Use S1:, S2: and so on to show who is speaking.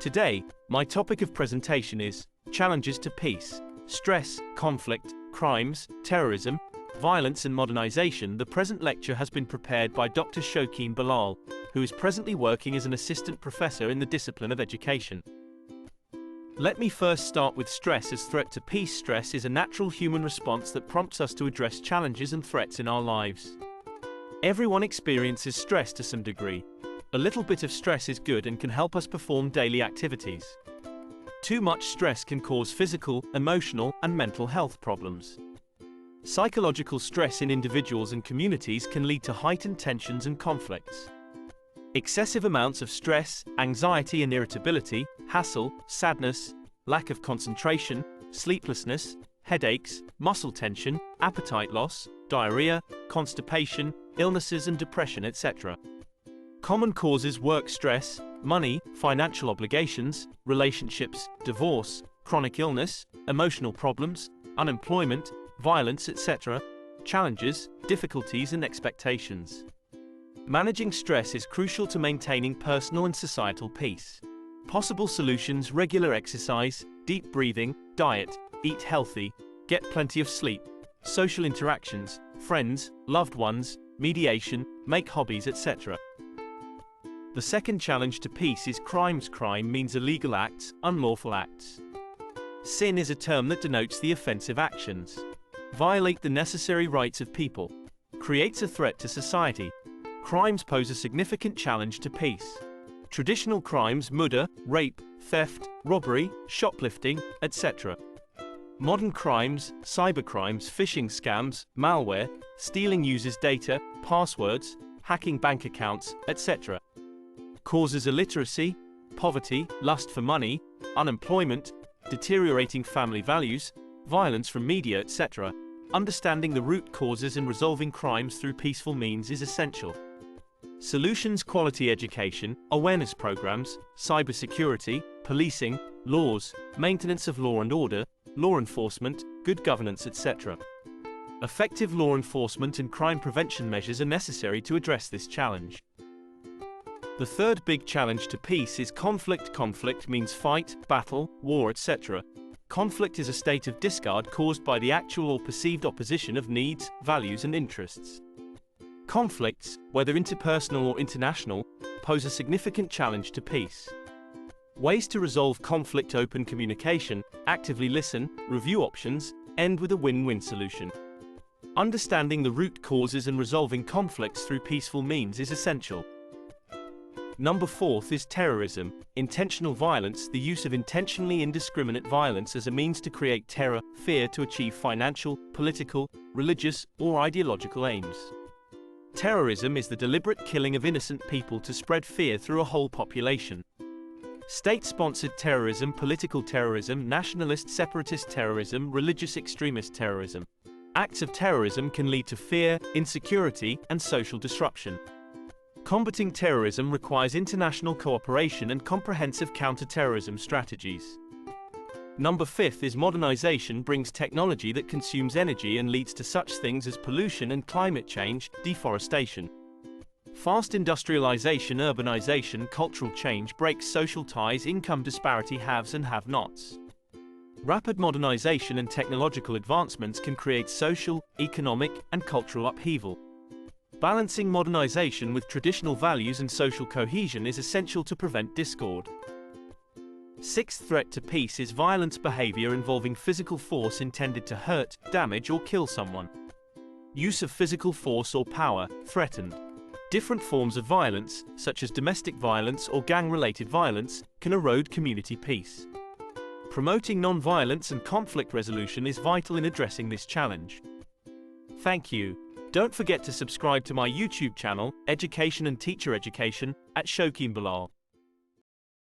S1: Today, my topic of presentation is challenges to peace, stress, conflict, crimes, terrorism, violence and modernization. The present lecture has been prepared by Dr. Shokeen Bilal, who is presently working as an assistant professor in the discipline of education. Let me first start with stress as threat to peace. Stress is a natural human response that prompts us to address challenges and threats in our lives. Everyone experiences stress to some degree. A little bit of stress is good and can help us perform daily activities. Too much stress can cause physical, emotional, and mental health problems. Psychological stress in individuals and communities can lead to heightened tensions and conflicts. Excessive amounts of stress, anxiety and irritability, hassle, sadness, lack of concentration, sleeplessness, headaches, muscle tension, appetite loss, diarrhea, constipation, illnesses and depression, etc. Common causes: work stress, money, financial obligations, relationships, divorce, chronic illness, emotional problems, unemployment, violence, etc. Challenges, difficulties and expectations. Managing stress is crucial to maintaining personal and societal peace. Possible solutions: regular exercise, deep breathing, diet, eat healthy, get plenty of sleep, social interactions, friends, loved ones, mediation, make hobbies, etc. The second challenge to peace is crimes. Crime means illegal acts, unlawful acts. Sin is a term that denotes the offensive actions. Violate the necessary rights of people. Creates a threat to society. Crimes pose a significant challenge to peace. Traditional crimes: murder, rape, theft, robbery, shoplifting, etc. Modern crimes: cybercrimes, phishing scams, malware, stealing users' data, passwords, hacking bank accounts, etc. Causes: illiteracy, poverty, lust for money, unemployment, deteriorating family values, violence from media, etc. Understanding the root causes and resolving crimes through peaceful means is essential. Solutions: quality education, awareness programs, cybersecurity, policing, laws, maintenance of law and order, law enforcement, good governance, etc. Effective law enforcement and crime prevention measures are necessary to address this challenge. The third big challenge to peace is conflict. Conflict means fight, battle, war, etc. Conflict is a state of discord caused by the actual or perceived opposition of needs, values, and interests. Conflicts, whether interpersonal or international, pose a significant challenge to peace. Ways to resolve conflict: open communication, actively listen, review options, end with a win-win solution. Understanding the root causes and resolving conflicts through peaceful means is essential. Number 4 is terrorism, intentional violence, the use of intentionally indiscriminate violence as a means to create terror, fear to achieve financial, political, religious, or ideological aims. Terrorism is the deliberate killing of innocent people to spread fear through a whole population. State-sponsored terrorism, political terrorism, nationalist separatist terrorism, religious extremist terrorism. Acts of terrorism can lead to fear, insecurity, and social disruption. Combating terrorism requires international cooperation and comprehensive counter-terrorism strategies. Number 5 is modernization, brings technology that consumes energy and leads to such things as pollution and climate change, deforestation. Fast industrialization, urbanization, cultural change breaks social ties, income disparity, haves and have-nots. Rapid modernization and technological advancements can create social, economic, and cultural upheaval. Balancing modernization with traditional values and social cohesion is essential to prevent discord. Sixth threat to peace is violence behavior involving physical force intended to hurt, damage, or kill someone. Use of physical force or power, threatened. Different forms of violence, such as domestic violence or gang-related violence, can erode community peace. Promoting non-violence and conflict resolution is vital in addressing this challenge. Thank you. Don't forget to subscribe to my YouTube channel, Education and Teacher Education, at Shokeen Bilal.